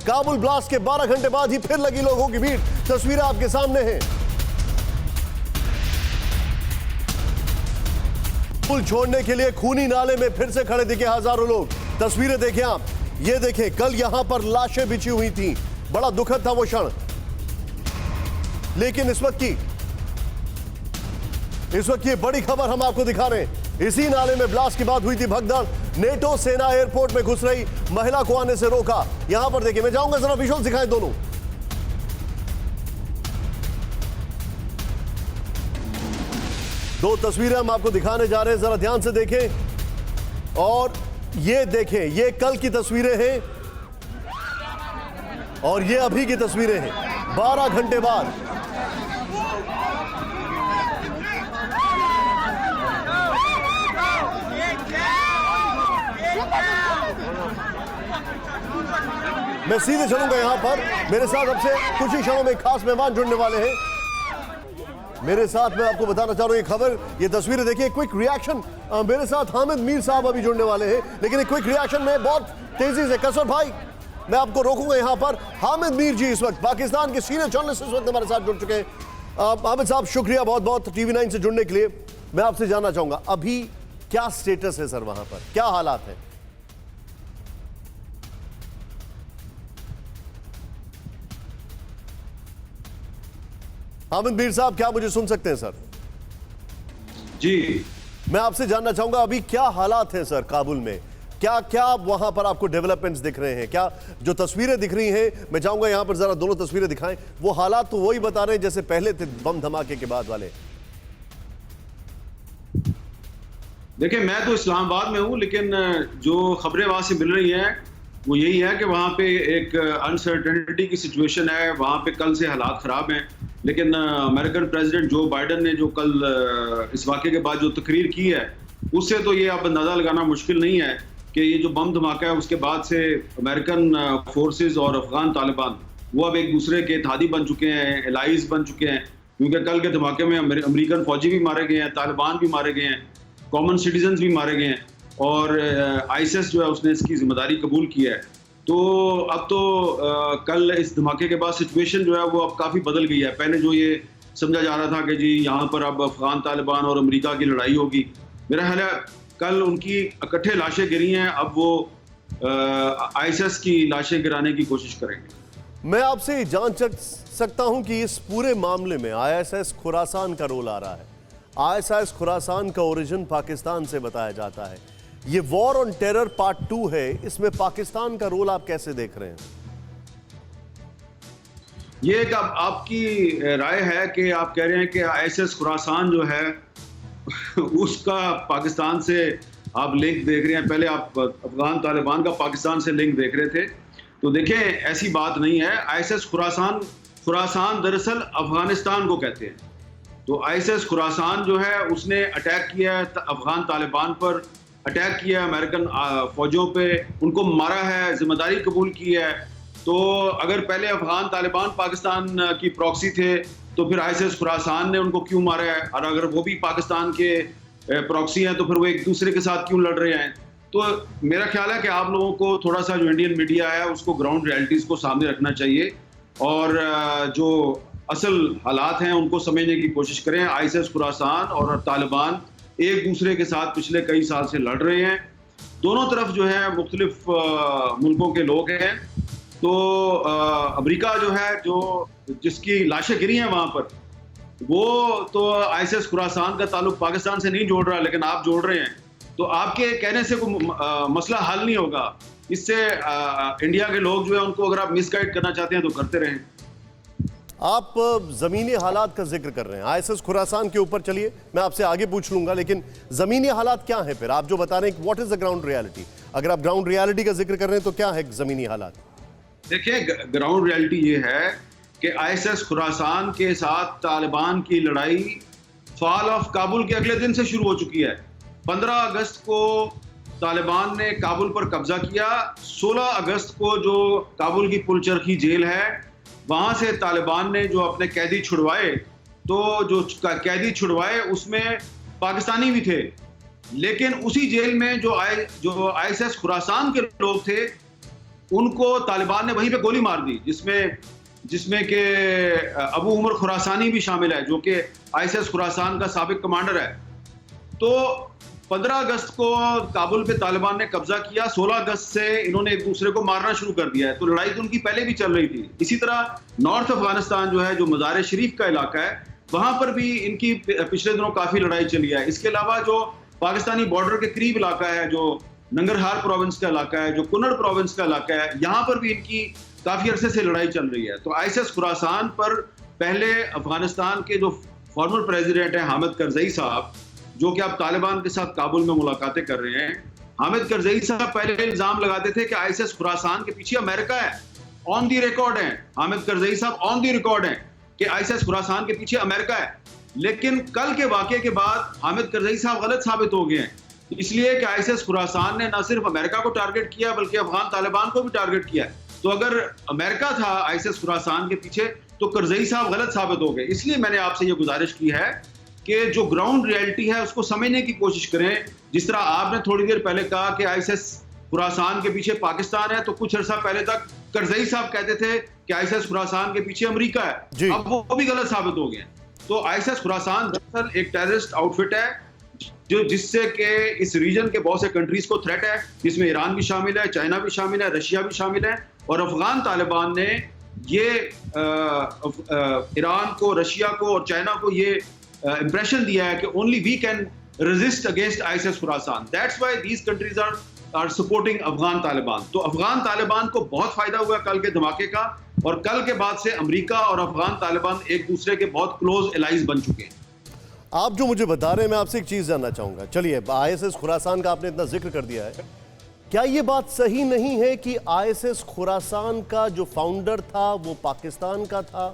Kabul blast के 12 घंटे बाद ही फिर लगी लोगों की भीड़। तस्वीरें आपके सामने हैं। पुल छोड़ने के लिए खूनी नाले में फिर से खड़े दिखे हजारों लोग। तस्वीरें देखें आप, ये देखें, कल यहां पर लाशें बिछी हुई थी। बड़ा दुखद था वो क्षण। लेकिन इस वक्त की बड़ी खबर हम आपको दिखा रहे हैं। इसी नाले में ब्लास्ट की बात हुई थी भगदड़। नेटो सेना एयरपोर्ट में घुस रही महिला को आने से रोका। यहां पर देखिए, मैं जाऊंगा, जरा विजुअल दिखाएं दोनों। दो तस्वीरें हम आपको दिखाने जा रहे हैं, जरा ध्यान से देखें। और ये देखें, ये कल की तस्वीरें हैं और ये अभी की तस्वीरें हैं 12 घंटे बाद। मैं सीधे चलूंगा यहां पर। मेरे साथ अब से कुछ ही क्षणों में खास मेहमान जुड़ने वाले हैं मेरे साथ। मैं आपको बताना चाह रहा हूं ये खबर, ये तस्वीरें देखिए। क्विक रिएक्शन, मेरे साथ हामिद मीर साहब अभी जुड़ने वाले हैं, लेकिन एक क्विक रिएक्शन में बहुत तेजी से कसर भाई मैं आपको रोकूंगा यहां पर। हामिद मीर जी इस वक्त पाकिस्तान के सीनियर जर्नलिस्ट इस वक्त हमारे साथ जुड़ चुके हैं। हामिद साहब शुक्रिया बहुत बहुत टीवी 9 से जुड़ने के लिए। मैं आपसे जानना चाहूंगा अभी क्या स्टेटस है सर, वहां पर क्या हालात है? हामिद मीर साहब, क्या मुझे सुन सकते हैं सर? जी, मैं आपसे जानना चाहूंगा अभी क्या हालात हैं सर काबुल में? क्या क्या वहां पर आपको डेवलपमेंट्स दिख रहे हैं? क्या जो तस्वीरें दिख रही हैं, मैं चाहूंगा यहां पर जरा दोनों तस्वीरें दिखाएं, वो हालात तो वही बता रहे हैं जैसे पहले थे बम धमाके के बाद वाले। देखिए मैं तो इस्लामाबाद में हूं, लेकिन जो खबरें वहां से मिल रही हैं वो यही है कि वहां पे एक अनसर्टेनिटी की सिचुएशन है। वहां पे कल से हालात खराब हैं, लेकिन अमेरिकन प्रेसिडेंट जो बाइडन ने जो कल इस वाक़े के बाद जो तकरीर की है, उससे तो ये अब अंदाज़ा लगाना मुश्किल नहीं है कि ये जो बम धमाका है उसके बाद से अमेरिकन फोर्सेस और अफगान तालिबान वो अब एक दूसरे के इत्तेहादी बन चुके हैं, एलाइज बन चुके हैं। क्योंकि कल के धमाके में अमेरिकन फौजी भी मारे गए हैं, तालिबान भी मारे गए हैं, कॉमन सिटीजन्स भी मारे गए हैं, और आईएसएस जो है उसने इसकी जिम्मेदारी कबूल की है। तो अब तो कल इस धमाके के बाद सिचुएशन जो है वो अब काफ़ी बदल गई है। पहले जो ये समझा जा रहा था कि जी यहाँ पर अब अफगान तालिबान और अमेरिका की लड़ाई होगी, मेरा ख्याल है कल उनकी इकट्ठे लाशें गिरी हैं, अब वो आईएसएस की लाशें गिराने की कोशिश करेंगे। मैं आपसे जान सकता हूं कि इस पूरे मामले में आईएसएस खुरासान का रोल आ रहा है। आईएसआईएस खुरासान का ओरिजिन पाकिस्तान से बताया जाता है। ये वॉर ऑन टेरर पार्ट 2 है, इसमें पाकिस्तान का रोल आप कैसे देख रहे हैं? ये एक आपकी राय है कि आप कह रहे हैं कि आईएसआईएस खुरासान जो है उसका पाकिस्तान से आप लिंक देख रहे हैं। पहले आप अफगान तालिबान का पाकिस्तान से लिंक देख रहे थे, तो देखें ऐसी बात नहीं है। आईएसआईएस खुरासान दरअसल अफगानिस्तान को कहते हैं। तो आईएसआईएस खुरासान जो है उसने अटैक किया है अफगान तालिबान पर, अटैक किया अमेरिकन फौजों पे, उनको मारा है, जिम्मेदारी कबूल की है। तो अगर पहले अफगान तालिबान पाकिस्तान की प्रॉक्सी थे तो फिर आईएसआईएस खुरासान ने उनको क्यों मारा है? और अगर वो भी पाकिस्तान के प्रॉक्सी हैं तो फिर वो एक दूसरे के साथ क्यों लड़ रहे हैं? तो मेरा ख्याल है कि आप लोगों को थोड़ा सा जो इंडियन मीडिया है उसको ग्राउंड रियलिटीज़ को सामने रखना चाहिए और जो असल हालात हैं उनको समझने की कोशिश करें। आईएसआईएस खुरासान और तालिबान एक दूसरे के साथ पिछले कई साल से लड़ रहे हैं। दोनों तरफ जो है मुख्तलिफ मुल्कों के लोग हैं। तो अमेरिका जो है जो जिसकी लाशें गिरी हैं वहाँ पर, वो तो आईएसआईएस खुरासान का ताल्लुक पाकिस्तान से नहीं जोड़ रहा, लेकिन आप जोड़ रहे हैं। तो आपके कहने से कोई मसला हल नहीं होगा। इससे इंडिया के लोग जो है उनको अगर आप मिसगाइड करना चाहते हैं तो करते रहें। आप जमीनी हालात का जिक्र कर रहे हैं, आईएसआईएस खुरासान के ऊपर चलिए, मैं आपसे आगे पूछ लूंगा, लेकिन जमीनी हालात क्या है फिर? आप जो बता रहे हैं what is the ground reality, अगर आप ग्राउंड रियलिटी का जिक्र कर रहे हैं तो क्या है जमीनी हालात? देखिए ग्राउंड रियलिटी ये है कि आईएसआईएस खुरासान के साथ तालिबान की लड़ाई फॉल ऑफ काबुल के अगले दिन से शुरू हो चुकी है। 15 अगस्त को तालिबान ने काबुल पर कब्जा किया। 16 अगस्त को जो काबुल की पुलचरखी जेल है वहां से तालिबान ने जो अपने कैदी छुड़वाए, तो जो कैदी छुड़वाए उसमें पाकिस्तानी भी थे, लेकिन उसी जेल में जो आईएसआईएस खुरासान के लोग थे उनको तालिबान ने वहीं पे गोली मार दी, जिसमें कि अबू उमर खुरासानी भी शामिल है, जो कि आईएसएस खुरासान का साबिक कमांडर है। तो 15 अगस्त को काबुल पे तालिबान ने कब्जा किया, 16 अगस्त से इन्होंने एक दूसरे को मारना शुरू कर दिया है। तो लड़ाई तो उनकी पहले भी चल रही थी। इसी तरह नॉर्थ अफगानिस्तान जो है, जो मज़ार शरीफ का इलाका है, वहां पर भी इनकी पिछले दिनों काफी लड़ाई चली है। इसके अलावा जो पाकिस्तानी बॉर्डर के करीब इलाका है, जो नंगरहार प्रोविंस का इलाका है, जो कुन्नड़ प्रोविंस का इलाका है, यहाँ पर भी इनकी काफी अरसे से लड़ाई चल रही है। तो आईएसएस खुरासान पर पहले अफगानिस्तान के जो फॉर्मर प्रेसिडेंट हैं हामिद करजई साहब, जो कि अब तालिबान के साथ काबुल में मुलाकातें कर रहे हैं, हामिद करजई साहब पहले इल्जाम लगाते थे कि आईएसएस खुरासान के पीछे अमेरिका है। ऑन दी रिकॉर्ड है, हामिद करजई साहब ऑन दी रिकॉर्ड है कि आईएसएस खुरासान के पीछे अमेरिका है। लेकिन कल के वाकये के बाद हामिद करजई साहब गलत साबित हो गए हैं, इसलिए कि आईएसएस खुरासान ने न सिर्फ अमेरिका को टारगेट किया बल्कि अफगान तालिबान को भी टारगेट किया। तो अगर अमेरिका था आईएसएस खुरासान के पीछे तो करजई साहब गलत साबित हो गए। इसलिए मैंने आपसे ये गुजारिश की है कि जो ग्राउंड रियलिटी है उसको समझने की कोशिश करें। जिस तरह आपने थोड़ी देर पहले कहा कि आईएसएस खुरासान के पीछे पाकिस्तान है, तो कुछ अर्सा पहले तक करजई साहब कहते थे कि आईएसएस खुरासान के पीछे अमेरिका है। अब वो भी गलत साबित हो गए। तो आईएसएस खुरासान दरअसल एक टेररिस्ट आउटफिट है जिससे कि इस रीजन के बहुत से कंट्रीज को थ्रेट है, जिसमें ईरान भी शामिल है, चाइना भी शामिल है, रशिया भी शामिल है। और अफगान तालिबान ने ये ईरान को, रशिया को और चाइना को ये इंप्रेशन दिया है कि only we can resist against ISS Khorasan, that's why these countries are supporting Afghan Taliban. तो अफगान तालिबान को बहुत फायदा हुआ कल के धमाके का, और कल के बाद से अमेरिका और अफगान तालिबान एक दूसरे के बहुत क्लोज एलाइज बन चुके हैं। आप जो मुझे बता रहे हैं, मैं आपसे एक चीज जानना चाहूंगा। चलिए, आईएसएस खुरासान का आपने इतना जिक्र कर दिया है, क्या ये बात सही नहीं है कि आईएसएस खुरासान का जो फाउंडर था वो पाकिस्तान का था?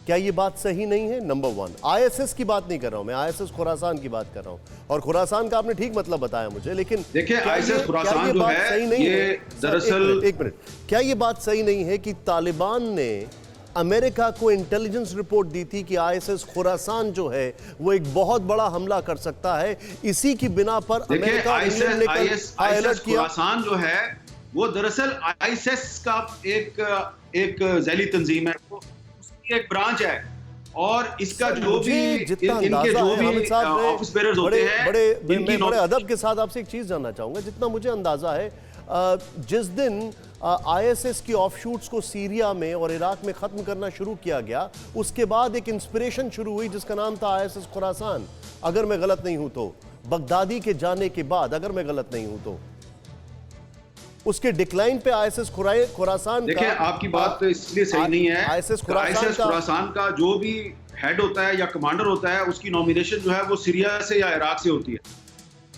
क्या ये बात सही नहीं है? नंबर वन, आईएसएस की बात नहीं कर रहा हूं मैं, आईएसएस खुरासान की बात कर रहा हूं। और खुरासान का आपने ठीक मतलब बताया मुझे, लेकिन देखिए आईएसएस खुरासान जो है ये दरअसल, एक मिनट, क्या ये बात सही नहीं है कि तालिबान ने अमेरिका को इंटेलिजेंस रिपोर्ट दी थी कि आईएसएस खुरासान जो है वो एक बहुत बड़ा हमला कर सकता है, इसी की बिना पर अमेरिका आईएसएस खुरासान जो है वो दरअसल आईएसएस का एक जैली तंजीम है, उसकी एक ब्रांच है। और इसका जो भी इनके जो भी ऑफिस बेयरर्स होते हैं, बड़े अदब के साथ आपसे एक चीज जानना चाहूंगा। जितना मुझे अंदाजा है, जिस दिन आईएसएस की ऑफशूट्स को सीरिया में और इराक में खत्म करना शुरू किया गया, उसके बाद एक इंस्पिरेशन शुरू हुई जिसका नाम था आईएसएस खुरासान, अगर मैं गलत नहीं हूं तो। बगदादी के जाने के बाद, अगर मैं गलत नहीं हूं तो, उसके डिक्लाइन पे आईएसएस खुरासान, देखिए आपकी बात तो इसलिए सही नहीं है। आईएसएस खुरासान का जो भी हेड होता है या कमांडर होता है, उसकी नॉमिनेशन जो है वो सीरिया से या इराक से होती है।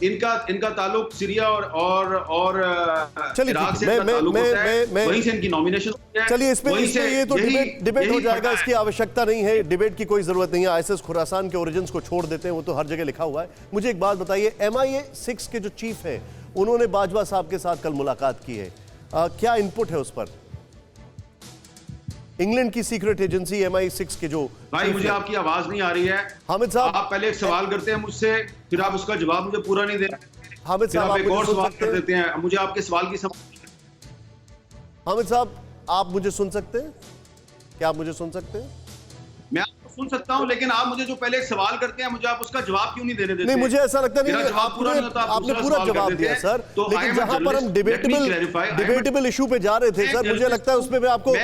इनका ताल्लुक सीरिया और इराक से ताल्लुक होता है, वहीं से इनकी नॉमिनेशन होती है। चलिए, इसमें ये तो डिबेट हो जाएगा, इसकी आवश्यकता नहीं है, डिबेट की कोई जरूरत नहीं है। आईएसएस खुरासान के ओरिजिन्स को छोड़ देते हैं, वो तो हर जगह लिखा हुआ है। मुझे एक बात बताइए, MI6 के जो चीफ हैं, उन्होंने बाजवा साहब के साथ कल मुलाकात की है, क्या इनपुट है उस पर? इंग्लैंड की सीक्रेट एजेंसी MI6 के जो भाई, मुझे आपकी आवाज नहीं आ रही है। हामिद साहब, आप पहले एक सवाल करते हैं मुझसे, फिर आप उसका जवाब मुझे पूरा नहीं दे रहे। हामिद साहब, आप एक और सवाल कर देते हैं, मुझे आपके सवाल की समझ। हामिद साहब, आप मुझे सुन सकते हैं? क्या आप मुझे सुन सकते हैं? मैं आपको सुन सकता हूं, लेकिन आप मुझे जो पहले एक सवाल करते हैं, मुझे आप उसका जवाब क्यों नहीं देने देते? नहीं, मुझे ऐसा लगता नहीं है आपने पूरा जवाब दिया सर, लेकिन जहां पर हम डिबेटेबल इशू पे जा रहे थे सर, मुझे लगता है उसमें भी आपको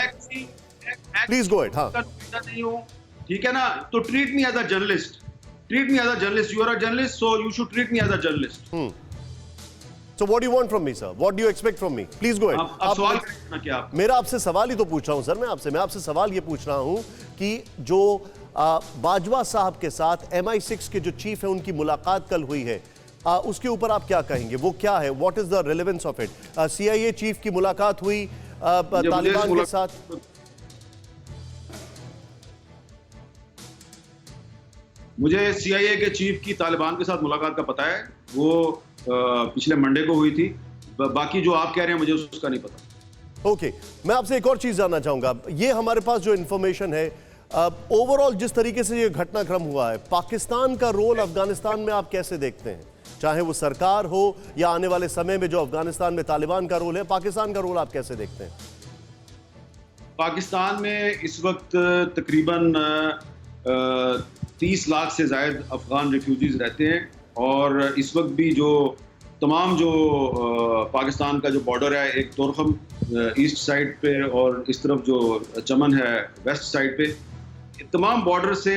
प्लीज गो अहेड। हाँ, नहीं हूं, ठीक है ना? तो treat me as a journalist, treat me as a journalist. You are a journalist, so you should treat me as a journalist. So what do you want from me, sir? What do you expect from me? Please go ahead. आप सवाल करना क्या? मेरा आपसे सवाल ही तो पूछ रहा हूं सर, मैं आपसे सवाल ये पूछ रहा हूं कि जो बाजवा साहब के साथ MI6 के जो चीफ है उनकी मुलाकात कल हुई है, उसके ऊपर आप क्या कहेंगे? वो क्या है? What is the relevance of it? CIA chief की मुलाकात हुई तालिबान के साथ। मुझे CIA के चीफ की तालिबान के साथ मुलाकात का पता है, वो पिछले मंडे को हुई थी। बाकी जो आप कह रहे हैं मुझे उसका नहीं पता। ओके, मैं आपसे एक और चीज जानना चाहूंगा। ये हमारे पास जो इंफॉर्मेशन है, ओवरऑल जिस तरीके से ये घटनाक्रम हुआ है, पाकिस्तान का रोल अफगानिस्तान में आप कैसे देखते हैं? चाहे वो सरकार हो या आने वाले समय में जो अफगानिस्तान में तालिबान का रोल है, पाकिस्तान का रोल आप कैसे देखते हैं? पाकिस्तान में इस वक्त तकरीबन 30 लाख से ज़ायद अफ़गान रिफ्यूजीज़ रहते हैं और इस वक्त भी जो तमाम जो पाकिस्तान का जो बॉर्डर है, एक तोरखम ईस्ट साइड पे और इस तरफ जो चमन है वेस्ट साइड पे, तमाम बॉर्डर से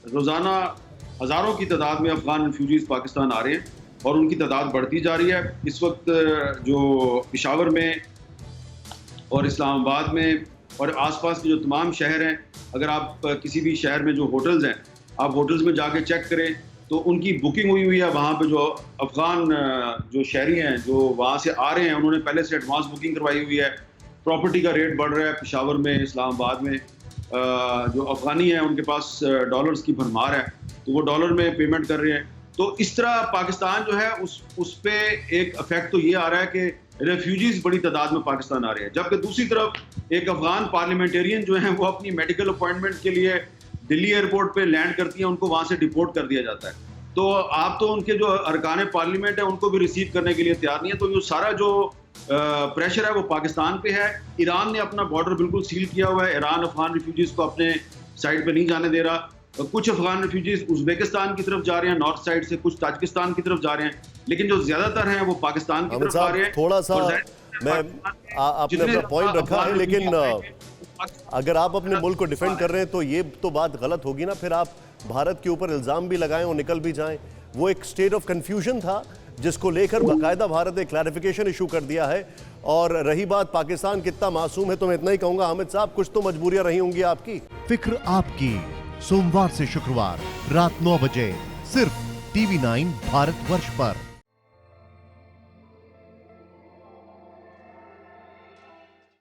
रोज़ाना हज़ारों की तादाद में अफ़गान रिफ्यूजीज़ पाकिस्तान आ रहे हैं और उनकी तादाद बढ़ती जा रही है। इस वक्त जो पेशावर में और इस्लामाबाद में और आसपास के जो तमाम शहर हैं, अगर आप किसी भी शहर में जो होटल्स हैं, आप होटल्स में जाके चेक करें तो उनकी बुकिंग हुई है। वहाँ पे जो अफ़गान जो शहरी हैं जो वहाँ से आ रहे हैं, उन्होंने पहले से एडवांस बुकिंग करवाई हुई है। प्रॉपर्टी का रेट बढ़ रहा है पेशावर में, इस्लामाबाद में। जो अफ़गानी हैं उनके पास डॉलर्स की भरमार है, तो वो डॉलर में पेमेंट कर रहे हैं। तो इस तरह पाकिस्तान जो है उस पे एक इफेक्ट तो ये आ रहा है कि रेफ्यूजीज बड़ी तादाद में पाकिस्तान आ रहे हैं, जबकि दूसरी तरफ एक अफ़गान पार्लियामेंटेरियन जो हैं वो अपनी मेडिकल अपॉइंटमेंट के लिए दिल्ली एयरपोर्ट पे लैंड करती हैं, उनको वहाँ से डिपोर्ट कर दिया जाता है। तो आप तो उनके जो अरकान पार्लियामेंट है उनको भी रिसीव करने के लिए तैयार नहीं है। तो ये सारा जो प्रेशर है वो पाकिस्तान पे है। ईरान ने अपना बॉर्डर बिल्कुल सील किया हुआ है। ईरान अफ़गान रिफ्यूजीज को अपने साइड पे नहीं जाने दे रहा। कुछ अफ़गान रिफ्यूजीज उज़्बेकिस्तान की तरफ जा रहे हैं नॉर्थ साइड से, कुछ ताजिकिस्तान की तरफ जा रहे हैं, लेकिन जो ज्यादातर हैं वो पाकिस्तान की तरफ आ रहे हैं। थोड़ा सा मैं आपने अपना पॉइंट रखा है, लेकिन अगर आप अपने मुल्क को डिफेंड कर रहे हैं तो ये तो बात गलत होगी ना। फिर आप भारत के ऊपर इल्ज़ाम भी लगाएं और निकल भी जाएं। वो एक स्टेट ऑफ कन्फ्यूजन था जिसको लेकर बाकायदा भारत ने क्लैरिफिकेशन इशू कर दिया है। और रही बात पाकिस्तान कितना मासूम है, तो मैं इतना ही कहूंगा हामिद साहब, कुछ तो मजबूरियां रही होंगी आपकी। फिक्र आपकी, सोमवार से शुक्रवार रात 9 बजे सिर्फ TV9 भारतवर्ष पर।